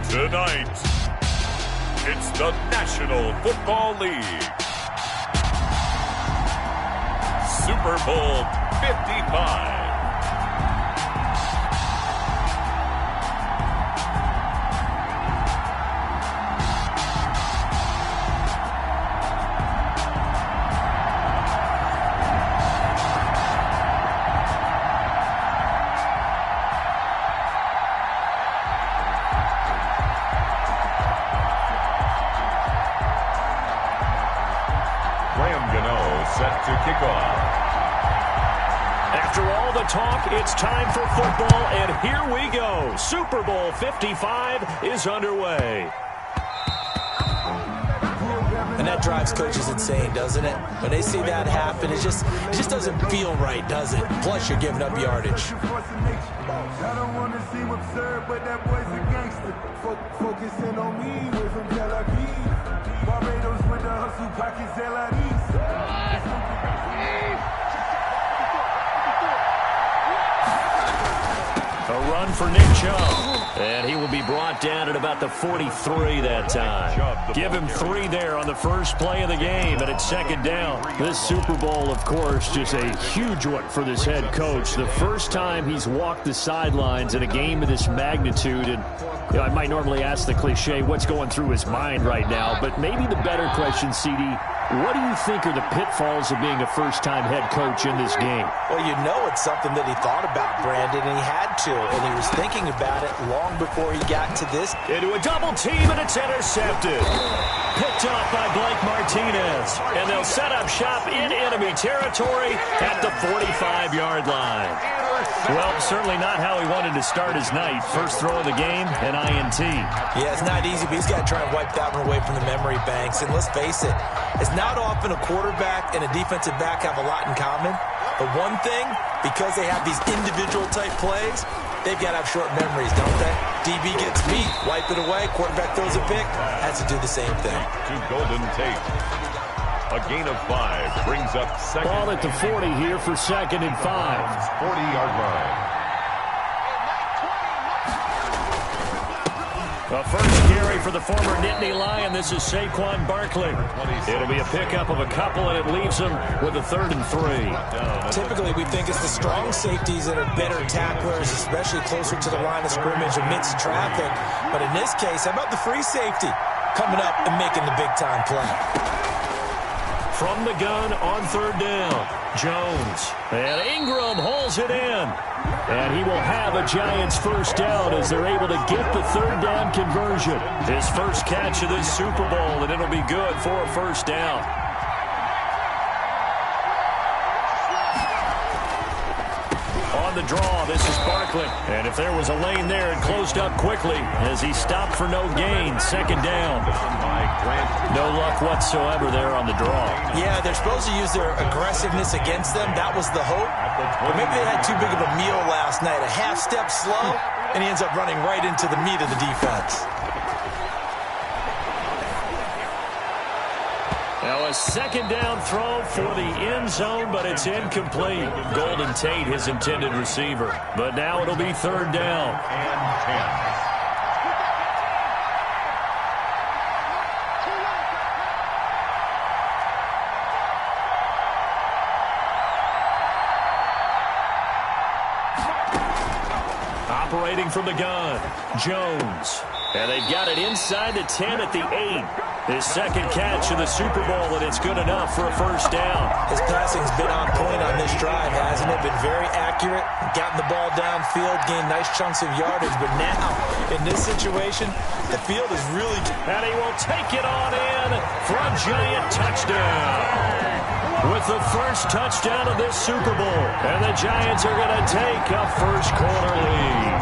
Tonight, it's the National Football League. Super Bowl 55. Set to kick off. After all the talk, it's time for football, and here we go. Super Bowl 55 is underway. And that drives coaches insane, doesn't it? When they see that happen, it just doesn't feel right, does it? Plus, you're giving up yardage. I don't want to seem absurd, but that boy's a gangster. Focusing on me, way from Tel Aviv. Barbados with the hustle, pockets LIDs. A run for Nick Chubb, and he will be brought down at about the 43 that time. Give him 3 there on the first play of the game, and it's second down. This Super Bowl, of course, just a huge one for this head coach. The first time he's walked the sidelines in a game of this magnitude, and I might normally ask the cliche, what's going through his mind right now, but maybe the better question, CD, what do you think are the pitfalls of being a first-time head coach in this game? Well, you know it's something that he thought about, Brandon, and he had to, and he was thinking about it long before he got to this. Into a double team, and it's intercepted. Picked off by Blake Martinez, and they'll set up shop in enemy territory at the 45-yard line. Well, certainly not how he wanted to start his night. First throw of the game, an INT. Yeah, it's not easy, but he's got to try and wipe that one away from the memory banks. And let's face it, it's not often a quarterback and a defensive back have a lot in common. But one thing, because they have these individual-type plays, they've got to have short memories, don't they? DB gets beat, wipe it away, quarterback throws a pick, has to do the same thing. To Golden Tate. A gain of 5 brings up second. Ball at the 40 here for second and 5. 40-yard line. A first carry for the former Nittany Lion. This is Saquon Barkley. It'll be a pickup of a couple, and it leaves him with a 3rd and 3. Typically, we think it's the strong safeties that are better tacklers, especially closer to the line of scrimmage amidst traffic. But in this case, how about the free safety coming up and making the big-time play? From the gun on 3rd down, Jones. And Ingram holds it in. And he will have a Giants first down as they're able to get the 3rd down conversion. His first catch of this Super Bowl, and it'll be good for a first down. On the draw, this is Barkley. And if there was a lane there, it closed up quickly as he stopped for no gain. Second down. No luck whatsoever there on the draw. Yeah, they're supposed to use their aggressiveness against them. That was the hope. But maybe they had too big of a meal last night. A half step slow, and he ends up running right into the meat of the defense. Now a second down throw for the end zone, but it's incomplete. Golden Tate, his intended receiver. But now it'll be 3rd down. And 10. Operating from the gun, Jones. And they've got it inside the 10 at the 8. His second catch of the Super Bowl, and it's good enough for a first down. His passing's been on point on this drive, hasn't it? Been very accurate, gotten the ball downfield, gained nice chunks of yardage. But now, in this situation, the field is really... And he will take it on in for a giant touchdown. With the first touchdown of this Super Bowl. And the Giants are going to take a first-quarter lead.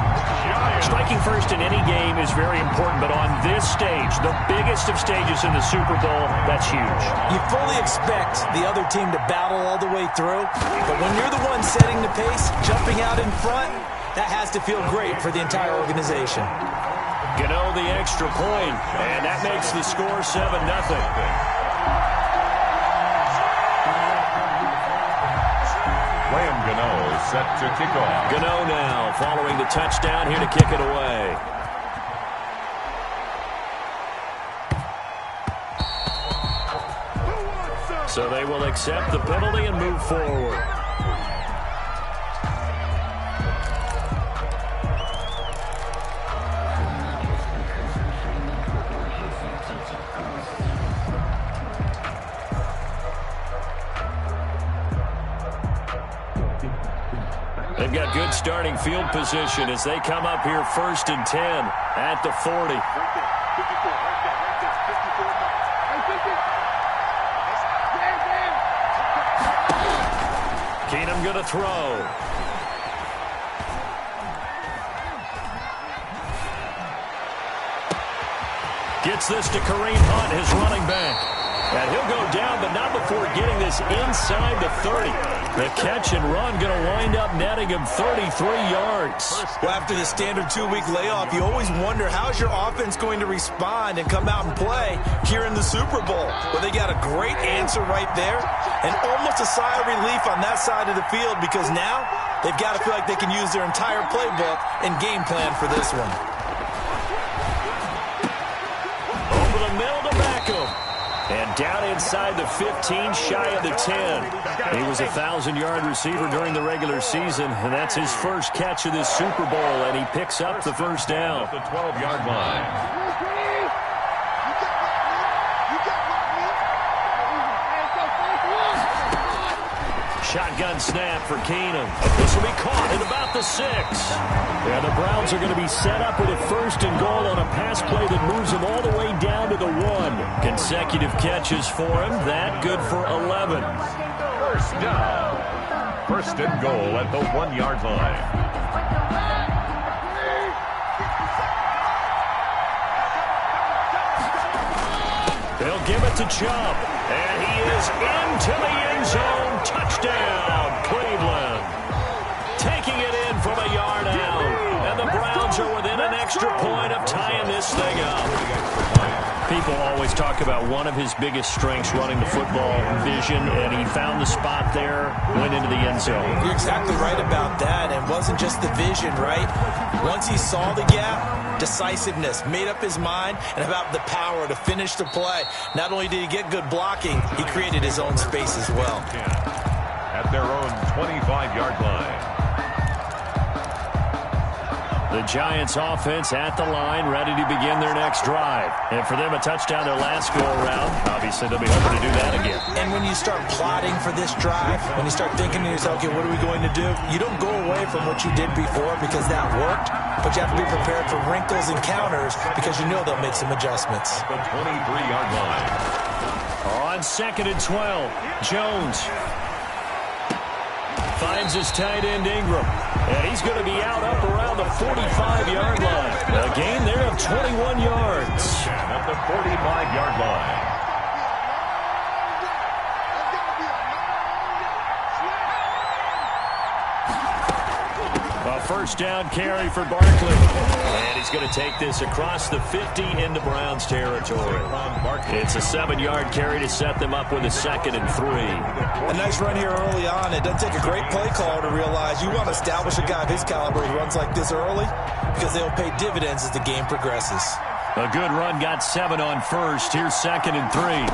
Striking first in any game is very important, but on this stage, the biggest of stages in the Super Bowl, that's huge. You fully expect the other team to battle all the way through, but when you're the one setting the pace, jumping out in front, that has to feel great for the entire organization. Gano the extra point, and that makes the score 7-0. Set to kick off. Gano now following the touchdown here to kick it away. So they will accept the penalty and move forward. They've got good starting field position as they come up here 1st and 10 at the 40. Keenum going to throw. Gets this to Kareem Hunt, his running back. And he'll go down, but not before getting this inside the 30. The catch and run going to wind up netting him 33 yards. Well, after the standard 2-week layoff, you always wonder how's your offense going to respond and come out and play here in the Super Bowl. Well, they got a great answer right there and almost a sigh of relief on that side of the field because now they've got to feel like they can use their entire playbook and game plan for this one. Over the middle to Beckham. And down inside the 15, shy of the 10. He was a 1,000-yard receiver during the regular season, and that's his first catch of this Super Bowl, and he picks up the first down. The 12-yard line. Shotgun snap for Keenum. This will be caught at about the 6. And the Browns are going to be set up with a 1st and goal on a pass play that moves them all the way down to the 1. Consecutive catches for him. That good for 11. First down. 1st and goal at the 1-yard line. They'll give it to Chubb. And he is into the end zone. Touchdown, Cleveland. Taking it in from a yard out. And the Browns are within an extra point of tying this thing up. People always talk about one of his biggest strengths running the football, vision, and he found the spot there, went into the end zone. You're exactly right about that. It wasn't just the vision, right? Once he saw the gap, decisiveness, made up his mind, and about the power to finish the play. Not only did he get good blocking, he created his own space as well. At their own 25-yard line. The Giants offense at the line, ready to begin their next drive. And for them, a touchdown their last go-around. Obviously, they'll be hoping to do that again. And when you start plotting for this drive, when you start thinking to yourself, okay, what are we going to do? You don't go away from what you did before because that worked, but you have to be prepared for wrinkles and counters because you know they'll make some adjustments. The 23-yard line. On 2nd and 12, Jones finds his tight end Ingram. And he's going to be out up around the 45-yard line. A gain there of 21 yards. At the 45-yard line. A 1st down carry for Barkley. And he's going to take this across the 50 into Browns territory. It's a 7-yard carry to set them up with a 2nd and 3. A nice run here early on. It doesn't take a great play caller to realize you want to establish a guy of his caliber who runs like this early because they'll pay dividends as the game progresses. A good run, got 7 on 1st. Here's 2nd and 3.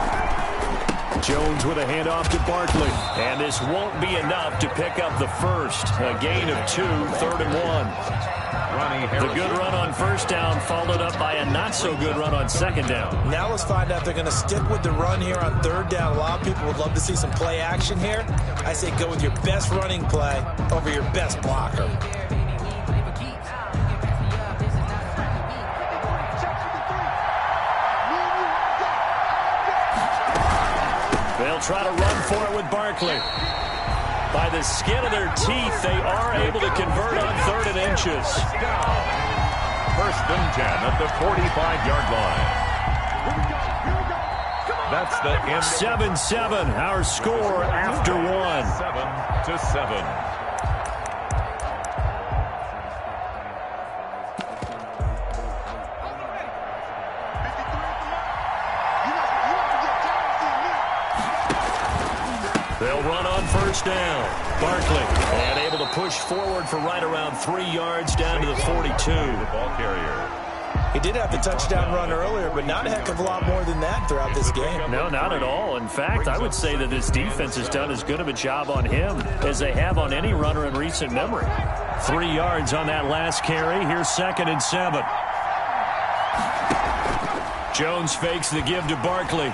Jones with a handoff to Barkley. And this won't be enough to pick up the 1st. A gain of 2, 3rd and 1. The good run on 1st down followed up by a not-so-good run on 2nd down. Now let's find out if they're going to stick with the run here on 3rd down. A lot of people would love to see some play action here. I say go with your best running play over your best blocker. They'll try to run for it with Barkley. By the skin of their teeth, they are able to convert on 3rd and inches. 1st and 10 at the 45-yard line. That's the end. 7-7, our score after 1. 7-7. They'll run on 1st down. Barkley, and able to push forward for right around 3 yards down to the 42. The ball carrier. He did have the touchdown run earlier, but not a heck of a lot more than that throughout this game. No, not at all. In fact, I would say that this defense has done as good of a job on him as they have on any runner in recent memory. 3 yards on that last carry. Here's 2nd and 7. Jones fakes the give to Barkley.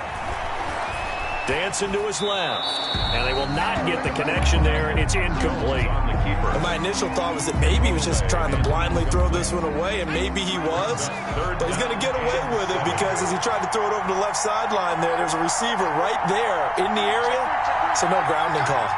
Dancing to his left. And they will not get the connection there. It's incomplete. And my initial thought was that maybe he was just trying to blindly throw this one away, and maybe he was. But he's going to get away with it because as he tried to throw it over the left sideline there's a receiver right there in the area. So no grounding call.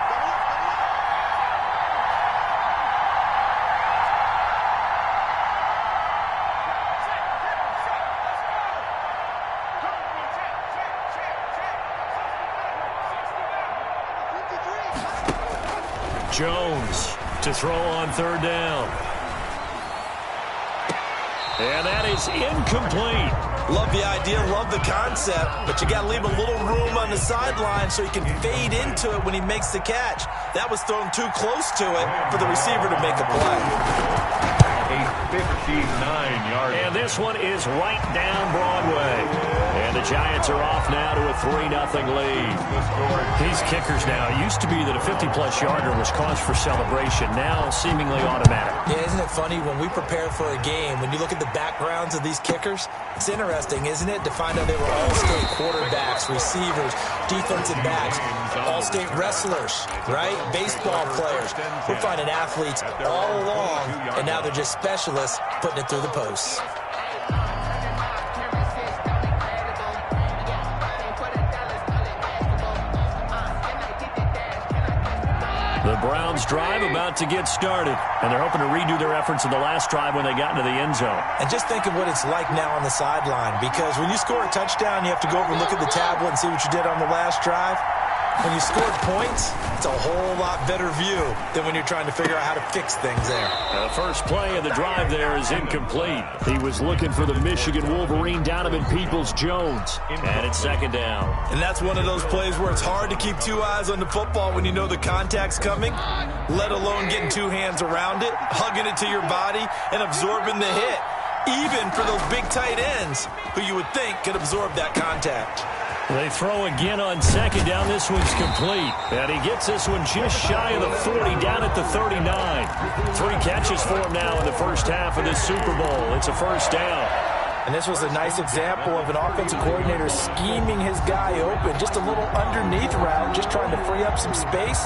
Jones to throw on 3rd down. And that is incomplete. Love the idea, love the concept, but you got to leave a little room on the sideline so he can fade into it when he makes the catch. That was thrown too close to it for the receiver to make a play. A 59-yard. And this one is right down Broadway. And the Giants are off now to a 3-0 lead. These kickers now, it used to be that a 50-plus yarder was cause for celebration. Now seemingly automatic. Yeah, isn't it funny when we prepare for a game, when you look at the backgrounds of these kickers, it's interesting, isn't it, to find out they were all-state quarterbacks, receivers, defensive backs, all-state wrestlers, right? Baseball players. We're finding athletes all along, and now they're just specialists putting it through the posts. The Browns drive about to get started, and they're hoping to redo their efforts in the last drive when they got into the end zone. And just think of what it's like now on the sideline, because when you score a touchdown, you have to go over and look at the tablet and see what you did on the last drive. When you scored points, it's a whole lot better view than when you're trying to figure out how to fix things there. The first play of the drive there is incomplete. He was looking for the Michigan Wolverine, Donovan Peoples-Jones. And it's 2nd down. And that's one of those plays where it's hard to keep 2 eyes on the football when you know the contact's coming, let alone getting 2 hands around it, hugging it to your body, and absorbing the hit. Even for those big tight ends who you would think could absorb that contact. They throw again on 2nd down. This one's complete. And he gets this one just shy of the 40, down at the 39. 3 catches for him now in the first half of this Super Bowl. It's a 1st down. And this was a nice example of an offensive coordinator scheming his guy open. Just a little underneath route, just trying to free up some space.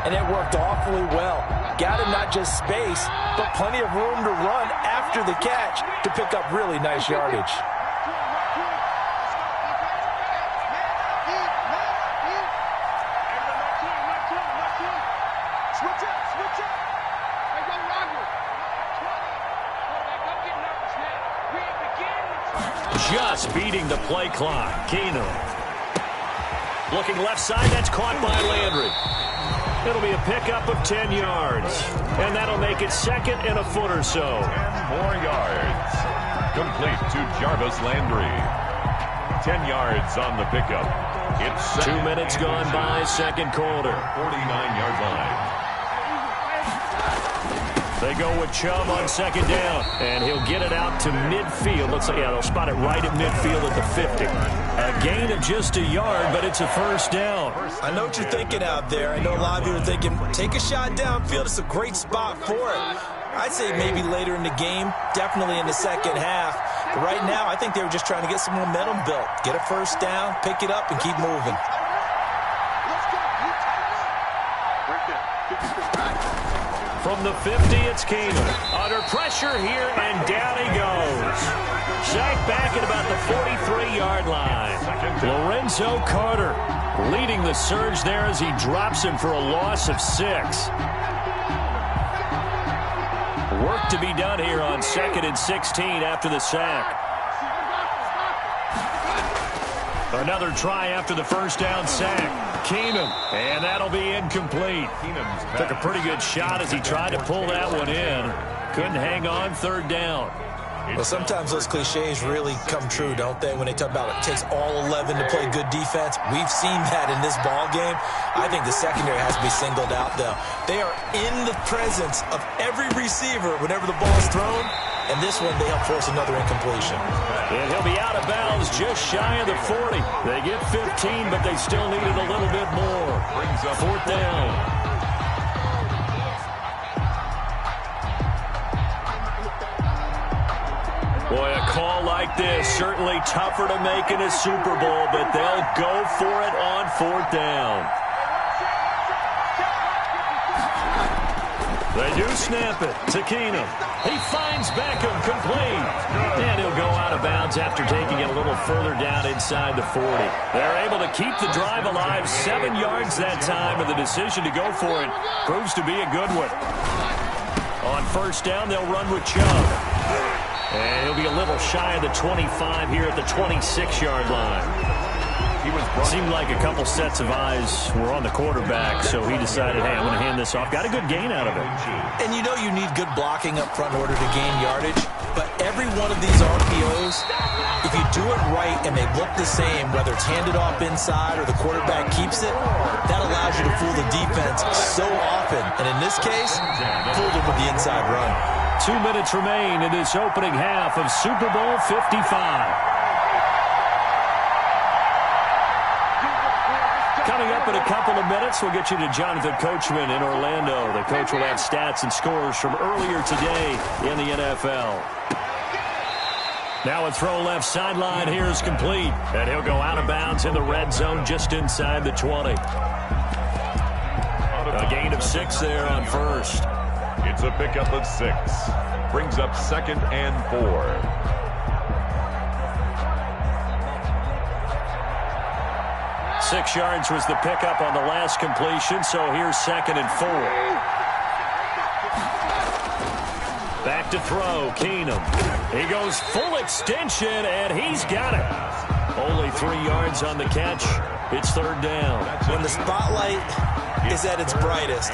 And it worked awfully well. Got him not just space, but plenty of room to run after the catch to pick up really nice yardage. Just beating the play clock. Keenum. Looking left side. That's caught by Landry. It'll be a pickup of 10 yards. And that'll make it 2nd and a foot or so. 10 more yards. Complete to Jarvis Landry. 10 yards on the pickup. It's 2 minutes gone by, 2nd quarter. 49-yard line. They go with Chubb on 2nd down, and he'll get it out to midfield. Looks like, yeah, they'll spot it right at midfield at the 50. A gain of just a yard, but it's a 1st down. I know what you're thinking out there. I know a lot of you are thinking, take a shot downfield. It's a great spot for it. I'd say maybe later in the game, definitely in the second half. But right now, I think they were just trying to get some momentum built. Get a 1st down, pick it up, and keep moving. From the 50, it's Keenum. Under pressure here, and down he goes. Sacked back at about the 43-yard line. Lorenzo Carter leading the surge there as he drops him for a loss of 6. Work to be done here on 2nd and 16 after the sack. Another try after the 1st down sack. Keenum, and that'll be incomplete. Took a pretty good shot as he tried to pull that one in. Couldn't hang on 3rd down. Well, sometimes those cliches really come true, don't they? When they talk about it takes all 11 to play good defense. We've seen that in this ball game. I think the secondary has to be singled out, though. They are in the presence of every receiver whenever the ball is thrown. And this one, they help force another incompletion. And he'll be out of bounds just shy of the 40. They get 15, but they still needed a little bit more. Brings up 4th down. Boy, a call like this, certainly tougher to make in a Super Bowl, but they'll go for it on 4th down. They do snap it to Keenum. He finds Beckham complete. And he'll go out of bounds after taking it a little further down inside the 40. They're able to keep the drive alive 7 yards that time, and the decision to go for it proves to be a good one. On 1st down, they'll run with Chubb. And he'll be a little shy of the 25 here at the 26-yard line. Seemed like a couple sets of eyes were on the quarterback, so he decided, hey, I'm going to hand this off. Got a good gain out of it. And you know you need good blocking up front in order to gain yardage, but every one of these RPOs, if you do it right and they look the same, whether it's handed off inside or the quarterback keeps it, that allows you to fool the defense so often. And in this case, fooled them with the inside run. 2 minutes remain in this opening half of Super Bowl 55. Coming up in a couple of minutes, we'll get you to Jonathan Coachman in Orlando. The coach will have stats and scores from earlier today in the NFL. Now a throw left sideline here is complete. And he'll go out of bounds in the red zone just inside the 20. A gain of 6 there on 1st. It's a pickup of 6. Brings up 2nd and 4. 6 yards was the pickup on the last completion, so here's 2nd and 4. Back to throw, Keenum. He goes full extension, and he's got it. Only 3 yards on the catch. It's 3rd down. When the spotlight is at its brightest,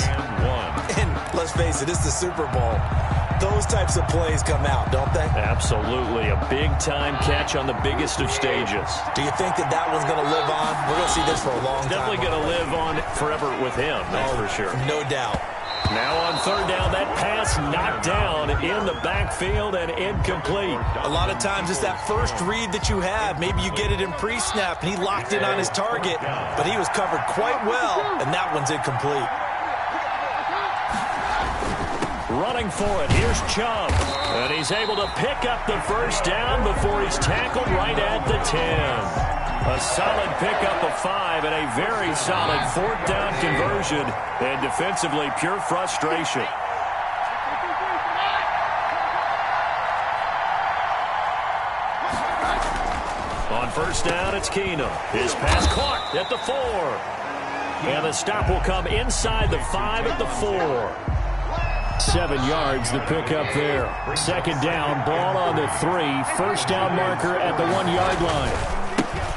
and let's face it, it's the Super Bowl, those types of plays come out, don't they? Absolutely. A big-time catch on the biggest of stages. Do you think that that one's going to live on? We're going to see this for a long time. Definitely going to live on forever with him, that's for sure. No doubt. Now on 3rd down, that pass knocked down in the backfield and incomplete. A lot of times it's that first read that you have. Maybe you get it in pre-snap, and he locked in on his target, but he was covered quite well, and that one's incomplete. Running for it, here's Chubb. And he's able to pick up the 1st down before he's tackled right at the 10. A solid pickup of 5 and a very solid 4th down conversion. And defensively, pure frustration. On 1st down, it's Keenum. His pass caught at the 4. And the stop will come inside the 5 at the 4. 7 yards, the pickup there. 2nd down, ball on the 3. 1st down marker at the 1-yard line.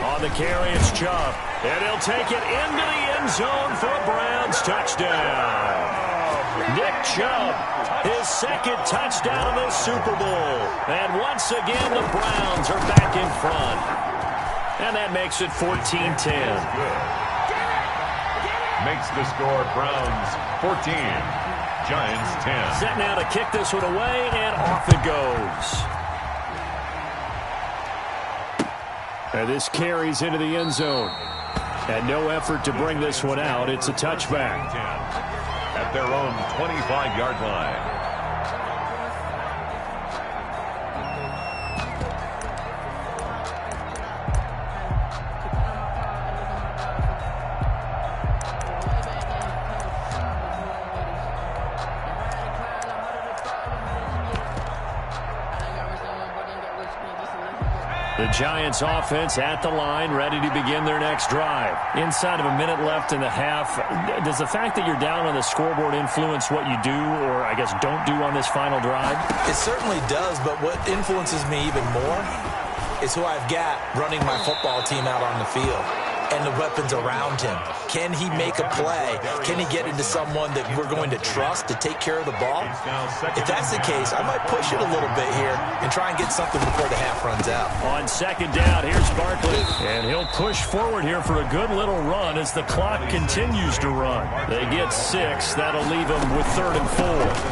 On the carry, it's Chubb. And he'll take it into the end zone for a Browns touchdown. Nick Chubb, his 2nd touchdown of the Super Bowl. And once again, the Browns are back in front. And that makes it 14-10. Makes the score Browns 14. Giants 10. Set now to kick this one away, and off it goes. And this carries into the end zone. And no effort to bring this one out. It's a touchback. At their own 25-yard line. The Giants offense at the line, ready to begin their next drive. Inside of a minute left in the half, does the fact that you're down on the scoreboard influence what you do or, I guess, don't do on this final drive? It certainly does, but what influences me even more is who I've got running my football team out on the field. and the weapons around him. Can he make a play? Can he get into someone that we're going to trust to take care of the ball? If that's the case, I might push it a little bit here and try and get something before the half runs out. On second down, here's Barkley. And he'll push forward here for a good little run as the clock continues to run. They get 6. That'll leave them with 3rd and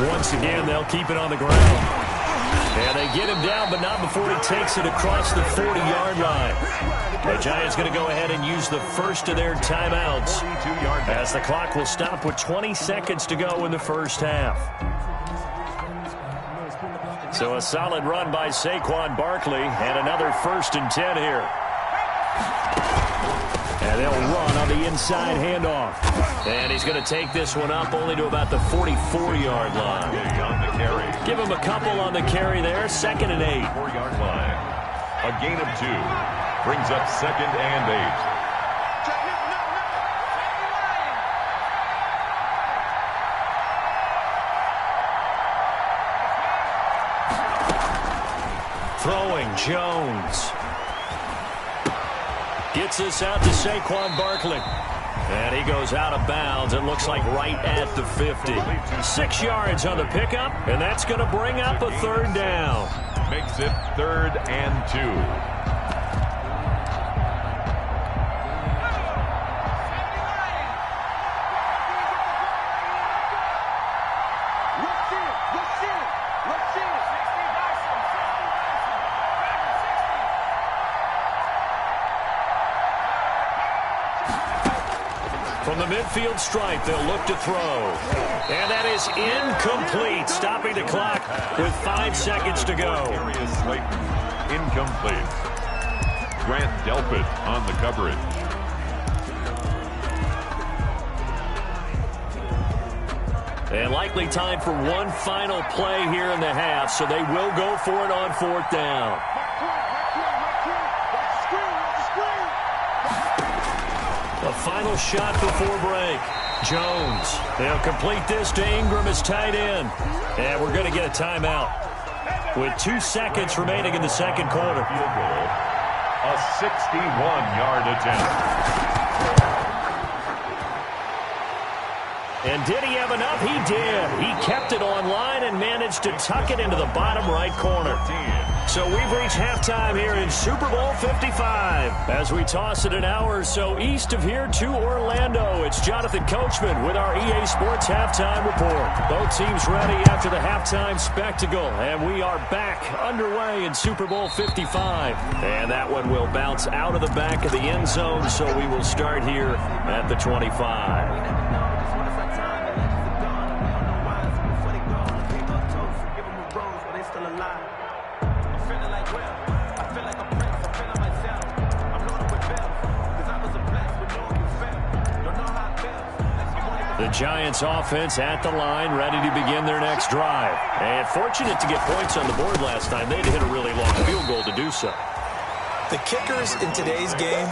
4. Once again, they'll keep it on the ground. And they get him down, but not before he takes it across the 40-yard line. The Giants going to go ahead and use the first of their timeouts as the clock will stop with 20 seconds to go in the first half. So a solid run by Saquon Barkley and another 1st and 10 here. And they'll run on the inside handoff. And he's going to take this one up only to about the 44-yard line. Give him a couple on the carry there. 2nd and 8. 4-yard line. A gain of 2. Brings up 2nd and 8. Throwing, Jones. Gets this out to Saquon Barkley. And he goes out of bounds. It looks like right at the 50. 6 yards on the pickup, and that's going to bring up a 3rd down. Makes it 3rd and 2. From the midfield stripe, they'll look to throw. And that is incomplete, stopping the clock with 5 seconds to go. Incomplete. Grant Delpit on the coverage. And likely time for one final play here in the half, so they will go for it on 4th down. A final shot before break. Jones. They'll complete this to Ingram as tight end. And we're going to get a timeout with 2 seconds remaining in the second quarter. Field goal. A 61-yard attempt. And did he have enough? He did. He kept it on line and managed to tuck it into the bottom right corner. So we've reached halftime here in Super Bowl 55. As we toss it an hour or so east of here to Orlando, it's Jonathan Coachman with our EA Sports Halftime Report. Both teams ready after the halftime spectacle, and we are back underway in Super Bowl 55. And that one will bounce out of the back of the end zone, so we will start here at the 25. The Giants offense at the line, ready to begin their next drive. And fortunate to get points on the board last time. They had to hit a really long field goal to do so. The kickers in today's game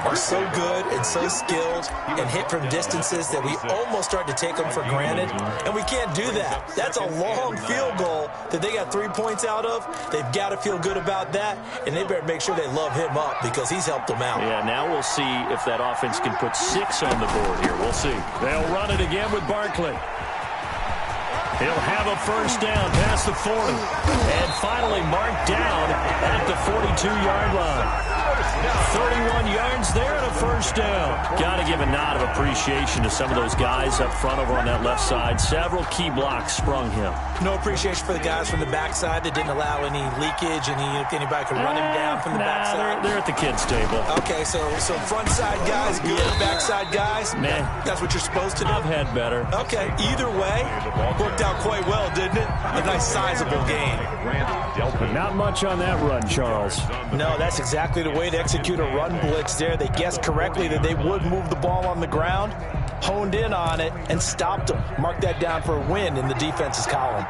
are so good and so skilled and hit from distances that we almost start to take them for granted, and we can't do that. That's a long field goal that they got 3 points out of. They've got to feel good about that, and they better make sure they love him up because he's helped them out. Yeah, now we'll see if that offense can put 6 on the board here. We'll see. They'll run it again with Barkley. He'll have a first down past the 40. And finally marked down at the 42-yard line. 31 yards there and a first down. Got to give a nod of appreciation to some of those guys up front over on that left side. Several key blocks sprung him. No appreciation for the guys from the backside that didn't allow any leakage, and anybody could run him down from the backside. They're at the kids' table. Okay, so front side guys good, backside guys, man, that's what you're supposed to do? I've had better. Okay, either way, worked out quite well, didn't it? A nice sizable gain. Not much on that run, Charles. No, that's exactly the way to execute a run blitz there. They guessed correctly that they would move the ball on the ground, honed in on it, and stopped them. Mark that down for a win in the defense's column.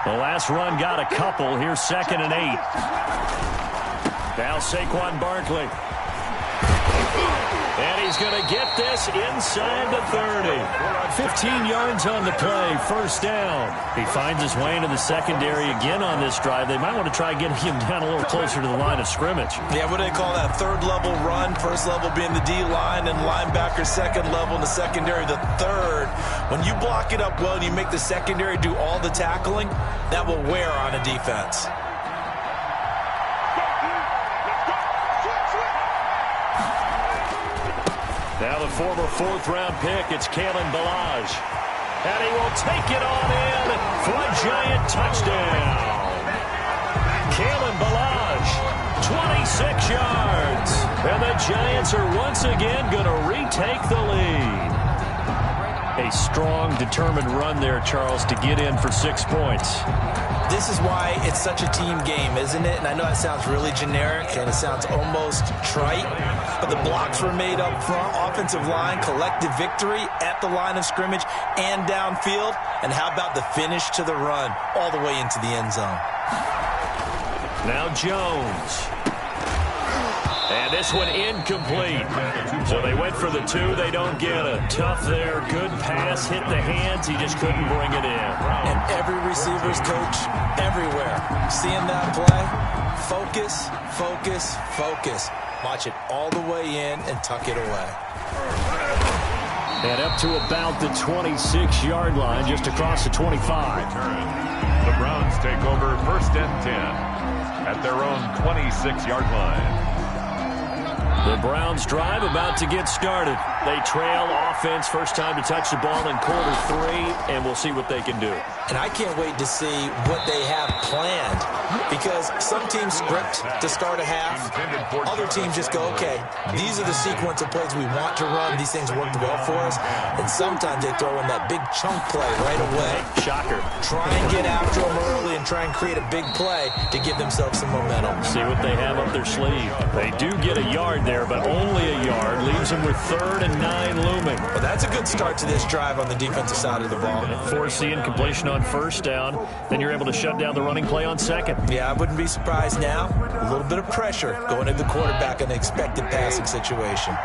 The last run got a couple. Here's 2nd and 8. Now Saquon Barkley. And he's going to get this inside the 30. 15 yards on the play, first down. He finds his way into the secondary again on this drive. They might want to try getting him down a little closer to the line of scrimmage. Yeah, what do they call that? Third level run, first level being the D-line, and linebacker second level, and the secondary the third. When you block it up well and you make the secondary do all the tackling, that will wear on a defense. Now the former fourth-round pick, it's Kalen Ballage. And he will take it on in for a giant touchdown. Kalen Ballage, 26 yards. And the Giants are once again going to retake the lead. A strong, determined run there, Charles, to get in for 6 points. This is why it's such a team game, isn't it? And I know that sounds really generic and it sounds almost trite, but the blocks were made up front, offensive line, collective victory at the line of scrimmage and downfield. And how about the finish to the run all the way into the end zone? Now Jones. And this one incomplete. So they went for the 2. They don't get it. Tough there. Good pass. Hit the hands. He just couldn't bring it in. And every receiver's coach everywhere. Seeing that play, focus, focus, focus. Watch it all the way in and tuck it away. And up to about the 26-yard line, just across the 25. The Browns take over first and 10 at their own 26-yard line. The Browns drive about to get started. They trail offense, first time to touch the ball in quarter 3, and we'll see what they can do. And I can't wait to see what they have planned, because some teams script to start a half. Other teams just go, okay, these are the sequence of plays we want to run. These things worked well for us. And sometimes they throw in that big chunk play right away. Shocker. Try and get after them early and try and create a big play to give themselves some momentum. See what they have up their sleeve. They do get a yard there, but only a yard. Leaves them with 3rd and 9 looming. Well, that's a good start to this drive on the defensive side of the ball. Force the incompletion on first down. Then you're able to shut down the running play on second. Yeah, I wouldn't be surprised now. A little bit of pressure going into the quarterback in an expected passing situation.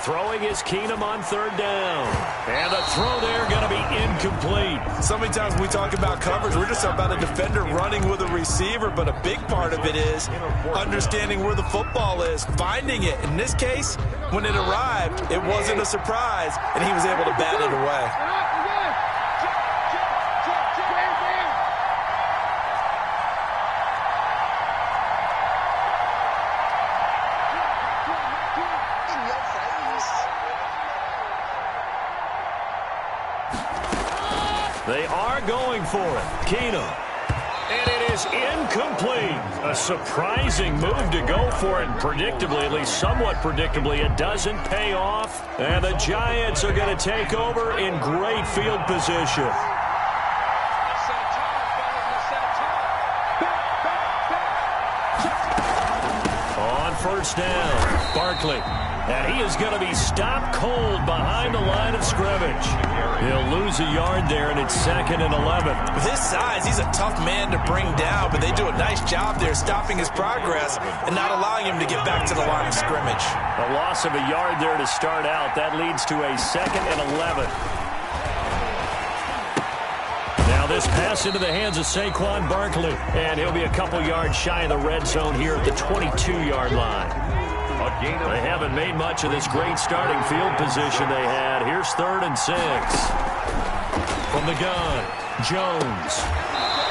Throwing is Keenum on 3rd down. And the throw there going to be incomplete. So many times when we talk about coverage, we're just about a defender running with a receiver, but a big part of it is understanding where the football is, finding it. In this case, when it arrived, it wasn't a surprise, and he was able to bat it away. They are going for it. Keenum. And it is incomplete. A surprising move to go for it. Predictably, at least somewhat predictably, it doesn't pay off. And the Giants are going to take over in great field position. On first down, Barkley. And he is going to be stopped cold behind the line of scrimmage. He'll lose a yard there, and it's 2nd and 11. With his size, he's a tough man to bring down, but they do a nice job there stopping his progress and not allowing him to get back to the line of scrimmage. A loss of a yard there to start out. That leads to a 2nd and 11. Now this pass into the hands of Saquon Barkley, and he'll be a couple yards shy of the red zone here at the 22-yard line. They haven't made much of this great starting field position they had. Here's 3rd and 6. From the gun, Jones.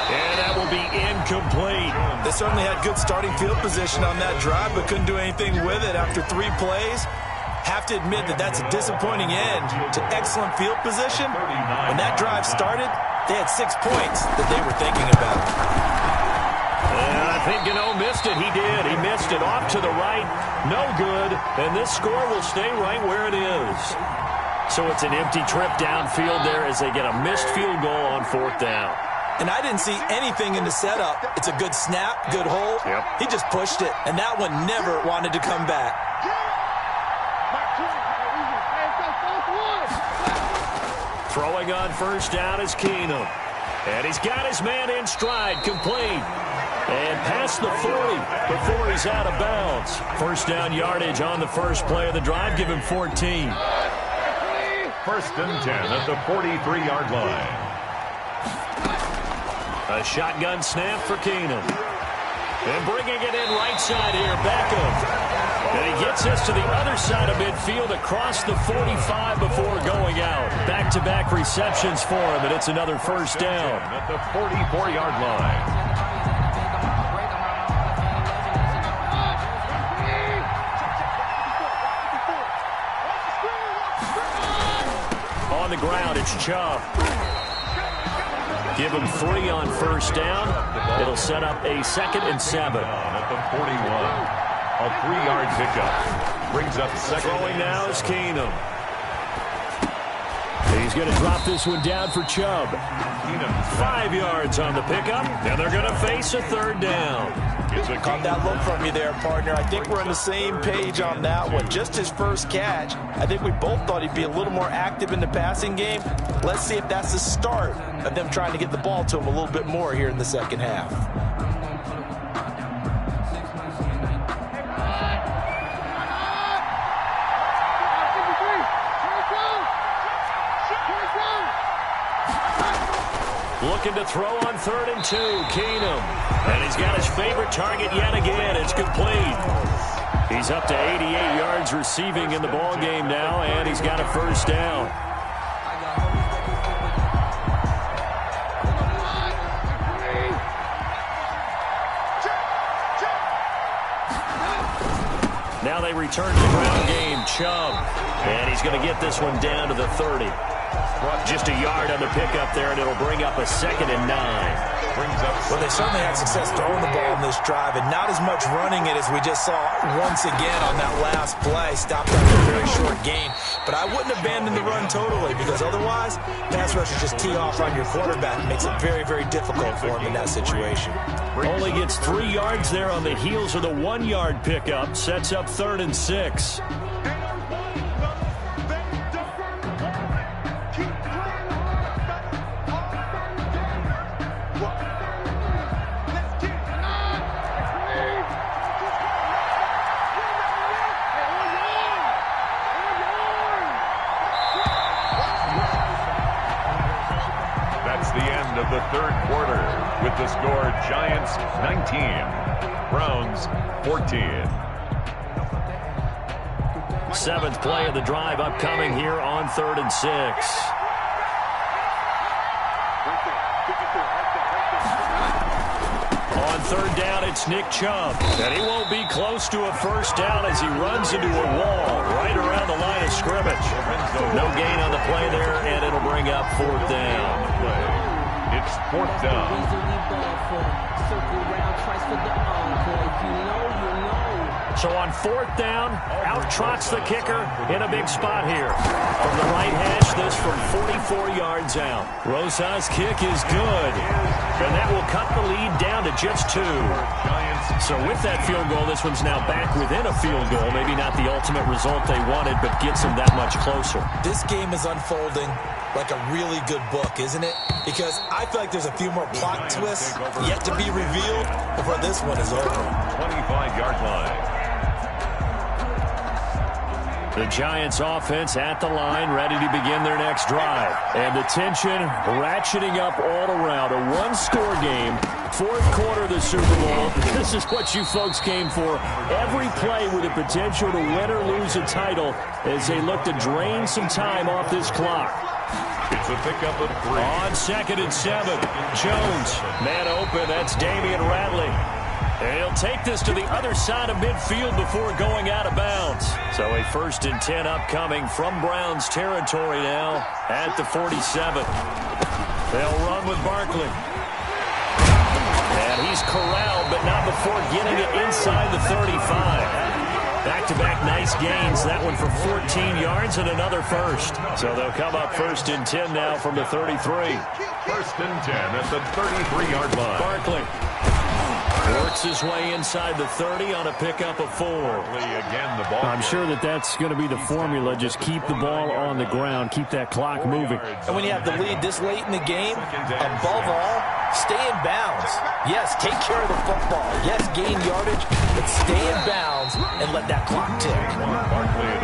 And that will be incomplete. They certainly had good starting field position on that drive, but couldn't do anything with it after 3 plays. Have to admit that that's a disappointing end to excellent field position. When that drive started, they had 6 points that they were thinking about. And I think Gano missed it. He did. He missed it off to the right. No good. And this score will stay right where it is. So it's an empty trip downfield there as they get a missed field goal on 4th down. And I didn't see anything in the setup. It's a good snap, good hold. Yep. He just pushed it, and that one never wanted to come back. Throwing on first down is Keenum. And he's got his man in stride, complete. And past the 40 before he's out of bounds. First down yardage on the first play of the drive. Give him 14. First and 10 at the 43-yard line. A shotgun snap for Keenum. And bringing it in right side here, Beckham. And he gets us to the other side of midfield across the 45 before going out. Back-to-back receptions for him, and it's another first down. At the 44-yard line. On the ground, it's Chubb. Give him 3 on first down. It'll set up a 2nd and 7. At the 41. A 3-yard pickup. Brings up second. Throwing now is Keenum. He's going to drop this one down for Chubb. 5 yards on the pickup, and they're going to face a third down. Caught that look from you there, partner. I think we're on the same page on that one. Just his first catch. I think we both thought he'd be a little more active in the passing game. Let's see if that's the start of them trying to get the ball to him a little bit more here in the second half. Looking to throw on 3rd and 2, Keenum. And he's got his favorite target yet again. It's complete. He's up to 88 yards receiving in the ball game now, and he's got a first down. Now they return to the ground game. Chubb. And he's going to get this one down to the 30. Just a yard on the pickup there, and it'll bring up a 2nd and 9. Well, they certainly had success throwing the ball in this drive, and not as much running it as we just saw once again on that last play. Stopped after a very short gain. But I wouldn't abandon the run totally, because otherwise, pass rushers just tee off on your quarterback. It makes it very, very difficult for him in that situation. Only gets 3 yards there on the heels of the 1-yard pickup. Sets up 3rd and 6. Of the third quarter with the score Giants 19, Browns 14. 7th play of the drive upcoming here on 3rd and 6. On 3rd down, it's Nick Chubb. And he won't be close to a first down as he runs into a wall right around the line of scrimmage. No gain on the play there, and it'll bring up 4th down. It's 4th down. So on 4th down, out trots the kicker in a big spot here. From the right hash, this from 44 yards out. Rosa's kick is good. And that will cut the lead down to just 2. So with that field goal, this one's now back within a field goal. Maybe not the ultimate result they wanted, but gets them that much closer. This game is unfolding like a really good book, isn't it? Because I feel like there's a few more plot twists yet to be revealed before this one is over. 25-yard line. The Giants offense at the line, ready to begin their next drive. And the tension ratcheting up all around. A one-score game, 4th quarter of the Super Bowl. This is what you folks came for. Every play with the potential to win or lose a title as they look to drain some time off this clock. It's a pickup of 3. On 2nd and 7, Jones. Man open, that's Damian Ratley. And he'll take this to the other side of midfield before going out of bounds. So a 1st and 10 upcoming from Browns territory now at the 47. They'll run with Barkley. And he's corralled, but not before getting it inside the 35. Back-to-back nice gains. That one for 14 yards and another first. So they'll come up 1st and 10 now from the 33. 1st and 10 at the 33-yard line. Barkley works his way inside the 30 on a pickup of 4. Again, the ball. I'm sure that's going to be the formula. Just keep the ball on the ground. Keep that clock moving. And when you have the lead this late in the game, above all, stay in bounds. Yes, take care of the football. Yes, gain yardage, but stay in bounds and let that clock tick.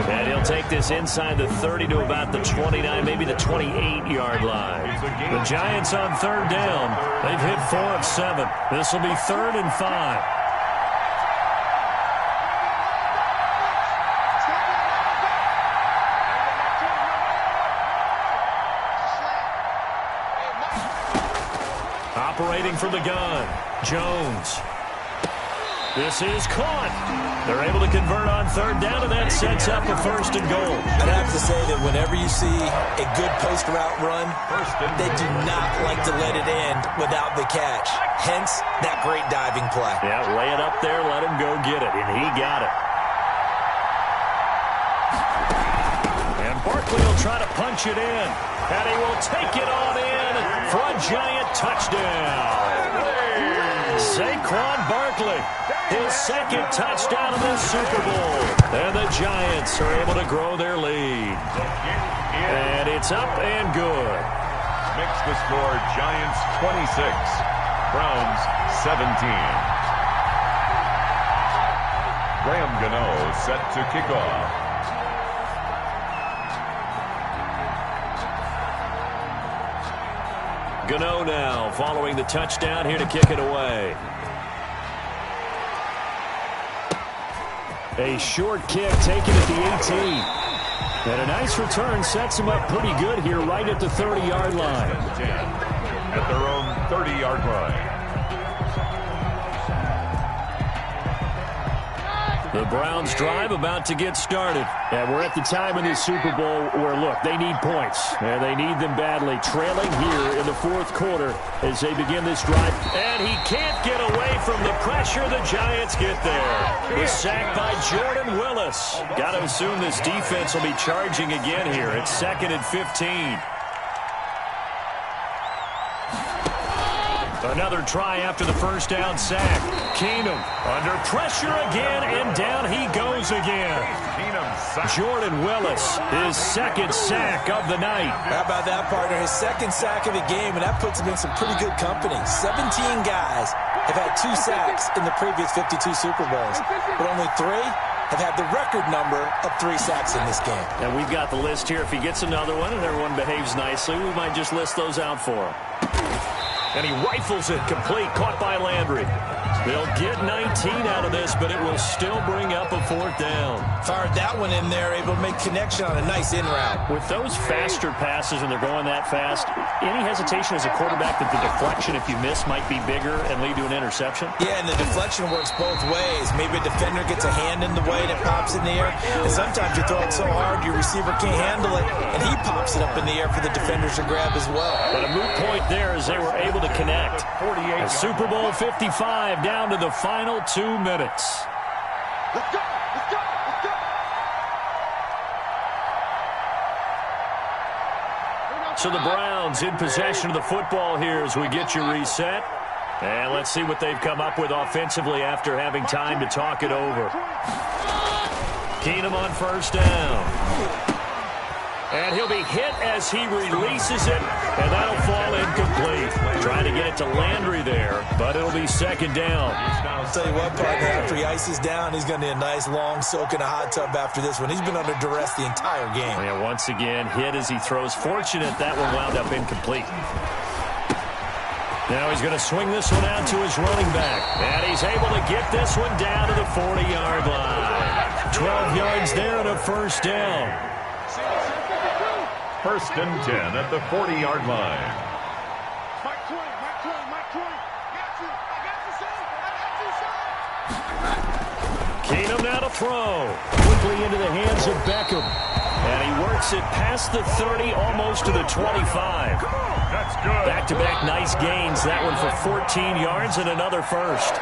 And he'll take this inside the 30 to about the 29, maybe the 28-yard line. The Giants on 3rd down. They've hit 4 of 7. This will be 3rd and 5. Operating from the gun, Jones. This is caught. They're able to convert on 3rd down, and that sets up a 1st and goal. I'd have to say that whenever you see a good post route run, they do not like to let it end without the catch. Hence, that great diving play. Yeah, lay it up there, let him go get it, and he got it. And Barkley will try to punch it in, and he will take it on in for a Giant touchdown. Saquon Barkley, his 2nd touchdown of this Super Bowl. And the Giants are able to grow their lead. And it's up and good. Makes the score Giants 26, Browns 17. Graham Gano set to kick off. Gano now following the touchdown here to kick it away. A short kick taken at the 18. And a nice return sets him up pretty good here right at the 30-yard line. 10 at their own 30-yard line. The Browns drive about to get started. And we're at the time in this Super Bowl where, look, they need points. And they need them badly. Trailing here in the 4th quarter as they begin this drive. And he can't get away from the pressure. The Giants get there. The sack by Jordan Willis. Got to assume this defense will be charging again here. It's 2nd and 15. Another try after the 1st down sack. Keenum under pressure again, and down he goes again. Jordan Willis, his 2nd sack of the night. How about that, partner? His 2nd sack of the game, and that puts him in some pretty good company. 17 guys have had 2 sacks in the previous 52 Super Bowls, but only 3 have had the record number of 3 sacks in this game. And we've got the list here. If he gets another one and everyone behaves nicely, we might just list those out for him. And he rifles it complete, caught by Landry. They'll get 19 out of this, but it will still bring up a 4th down. Fired that one in there, able to make connection on a nice in route. With those faster passes and they're going that fast, any hesitation as a quarterback that the deflection, if you miss, might be bigger and lead to an interception? Yeah, and the deflection works both ways. Maybe a defender gets a hand in the way and it pops in the air. And sometimes you throw it so hard your receiver can't handle it, and he pops it up in the air for the defenders to grab as well. But a moot point there as they were able to connect. A Super Bowl 55 down to the final 2 minutes. Let's go! Let's go! Let's go! So the Browns in possession of the football here as we get you reset. And let's see what they've come up with offensively after having time to talk it over. Keenum on 1st down. And he'll be hit as he releases it, and that'll fall incomplete. Trying to get it to Landry there, but it'll be 2nd down. I'll tell you what, partner, after he ices down, he's going to need a nice long soak in a hot tub after this one. He's been under duress the entire game. Yeah, once again, hit as he throws. Fortunate that one wound up incomplete. Now he's going to swing this one out to his running back. And he's able to get this one down to the 40-yard line. 12 yards there and a 1st down. 1st and 10 at the 40-yard line. Keenum now to throw. Quickly into the hands of Beckham. And he works it past the 30, almost to the 25. That's good. Back-to-back nice gains. That one for 14 yards and another 1st.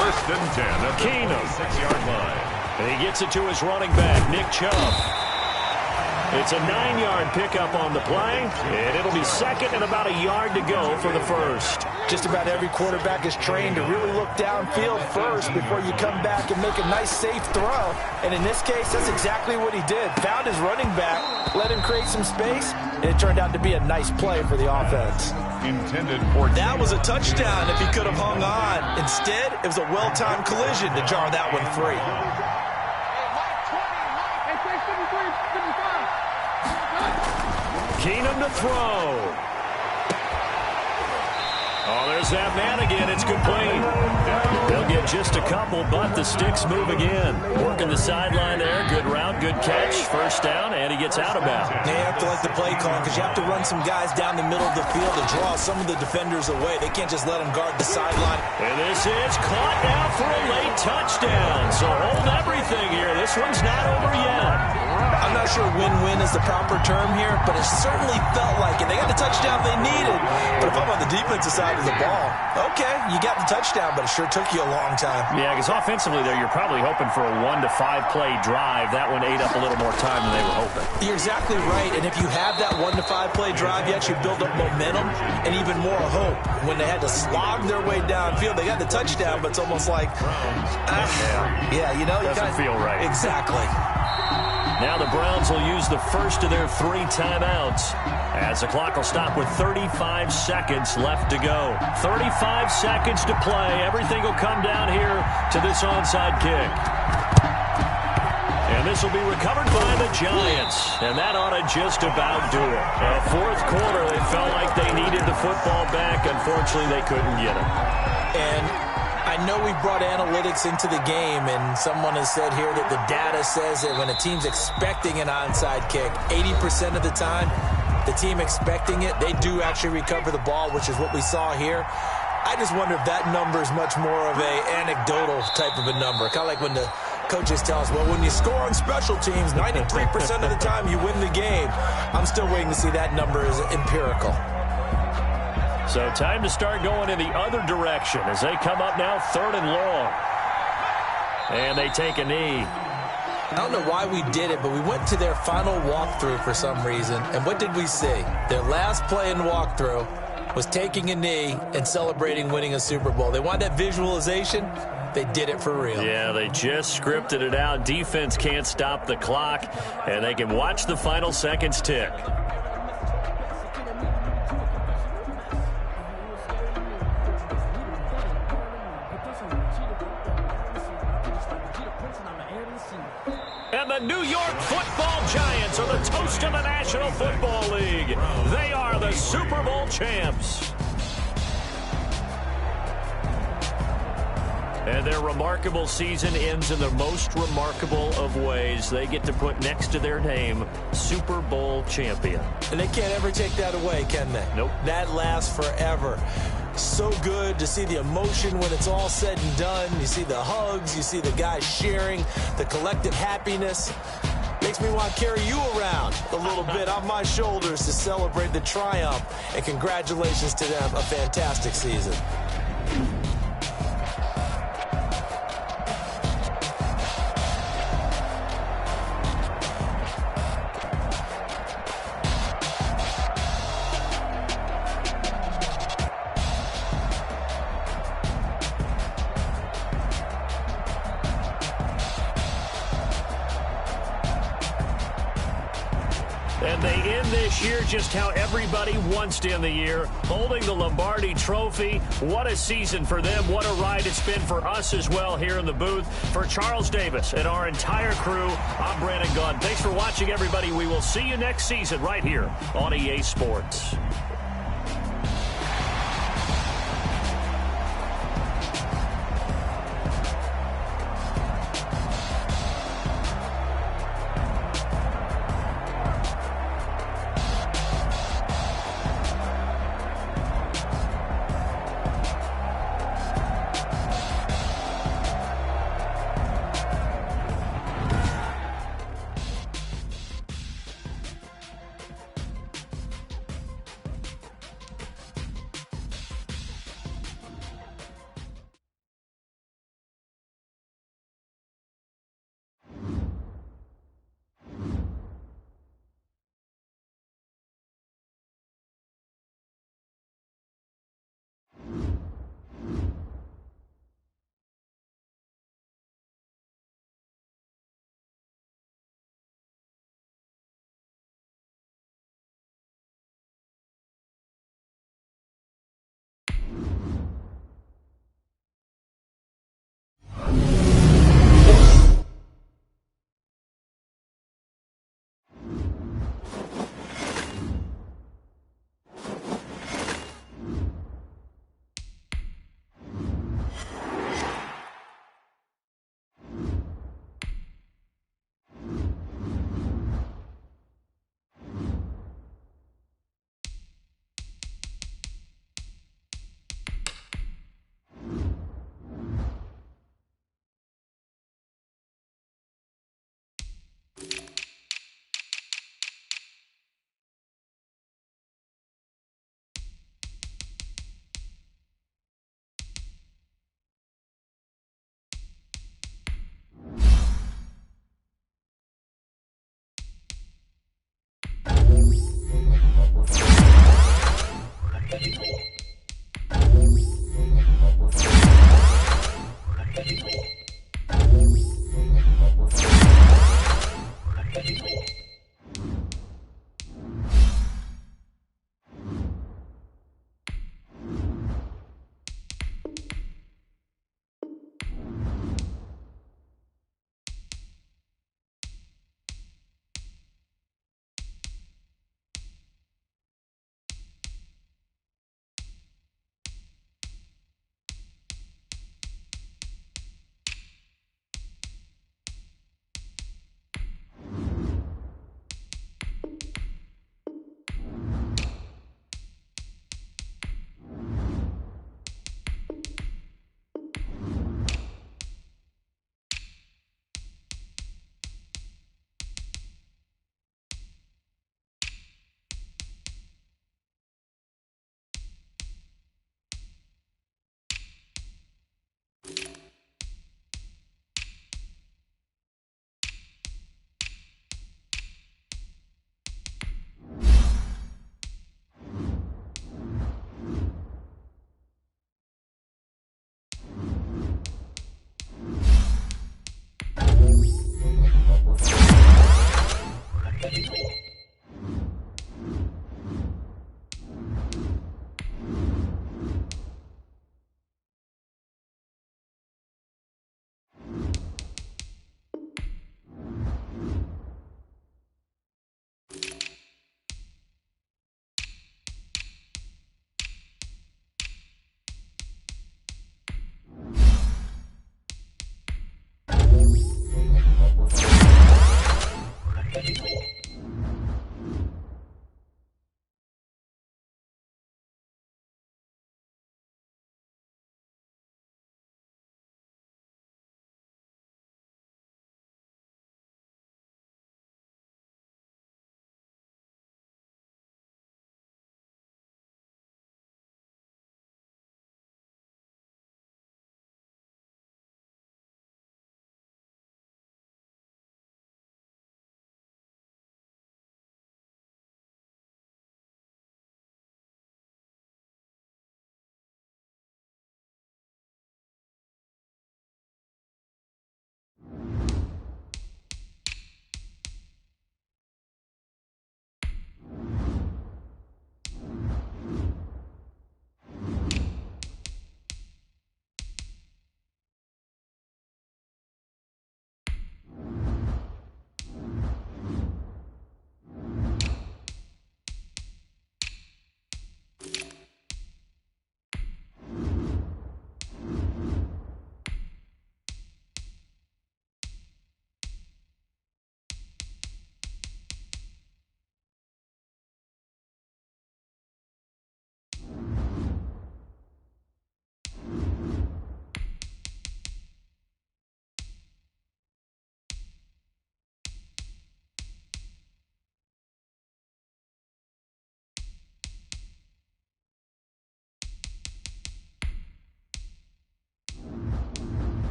1st and 10 at the Keenum. 6-yard line. And he gets it to his running back, Nick Chubb. It's a 9-yard pickup on the play, and it'll be second and about a yard to go for the first. Just about every quarterback is trained to really look downfield first before you come back and make a nice, safe throw. And in this case, that's exactly what he did. Found his running back, let him create some space, and it turned out to be a nice play for the offense. Intended for that was a touchdown if he could have hung on. Instead, it was a well-timed collision to jar that one free. Keenum to throw. Oh, there's that man again. It's complete. They'll get just a couple, but the sticks move again. Working the sideline there. Good route, good catch. First down, and he gets out of bounds. They have to like the play call because you have to run some guys down the middle of the field to draw some of the defenders away. They can't just let them guard the sideline. And this is caught now for a late touchdown. So hold everything here. This one's not over yet. I'm not sure win-win is the proper term here, but it certainly felt like it. They got the touchdown they needed. But if I'm on the defensive side of the ball, okay, you got the touchdown, but it sure took you a long time. Yeah, because offensively there, you're probably hoping for a 1 to 5 play drive. That one ate up a little more time than they were hoping. You're exactly right, and if you have that 1 to 5 play drive, you actually build up momentum and even more hope. When they had to slog their way downfield, they got the touchdown, but it's almost like, yeah, you know, doesn't feel right. Exactly. Now the Browns will use the first of their 3 timeouts as the clock will stop with 35 seconds left to go. 35 seconds to play. Everything will come down here to this onside kick. And this will be recovered by the Giants. And that ought to just about do it. Fourth quarter, they felt like they needed the football back. Unfortunately, they couldn't get it. And I know we brought analytics into the game, and someone has said here that the data says that when a team's expecting an onside kick, 80% of the time, the team expecting it, they do actually recover the ball, which is what we saw here. I just wonder if that number is much more of an anecdotal type of a number. Kind of like when the coaches tell us, well, when you score on special teams, 93% of the time you win the game. I'm still waiting to see that number is empirical. So time to start going in the other direction as they come up now 3rd and long. And they take a knee. I don't know why we did it, but we went to their final walkthrough for some reason. And what did we see? Their last play in walkthrough was taking a knee and celebrating winning a Super Bowl. They want that visualization. They did it for real. Yeah, they just scripted it out. Defense can't stop the clock, and they can watch the final seconds tick. And the New York Football Giants are the toast of the National Football League. They are the Super Bowl champs. And their remarkable season ends in the most remarkable of ways. They get to put next to their name, Super Bowl champion. And they can't ever take that away, can they? Nope. That lasts forever. So good to see the emotion when it's all said and done. You see the hugs, you see the guys sharing, the collective happiness. Makes me want to carry you around a little bit on my shoulders to celebrate the triumph. And congratulations to them, a fantastic season. And they end this year just how everybody wants to end the year, holding the Lombardi Trophy. What a season for them. What a ride it's been for us as well here in the booth. For Charles Davis and our entire crew, I'm Brandon Gunn. Thanks for watching, everybody. We will see you next season right here on EA Sports.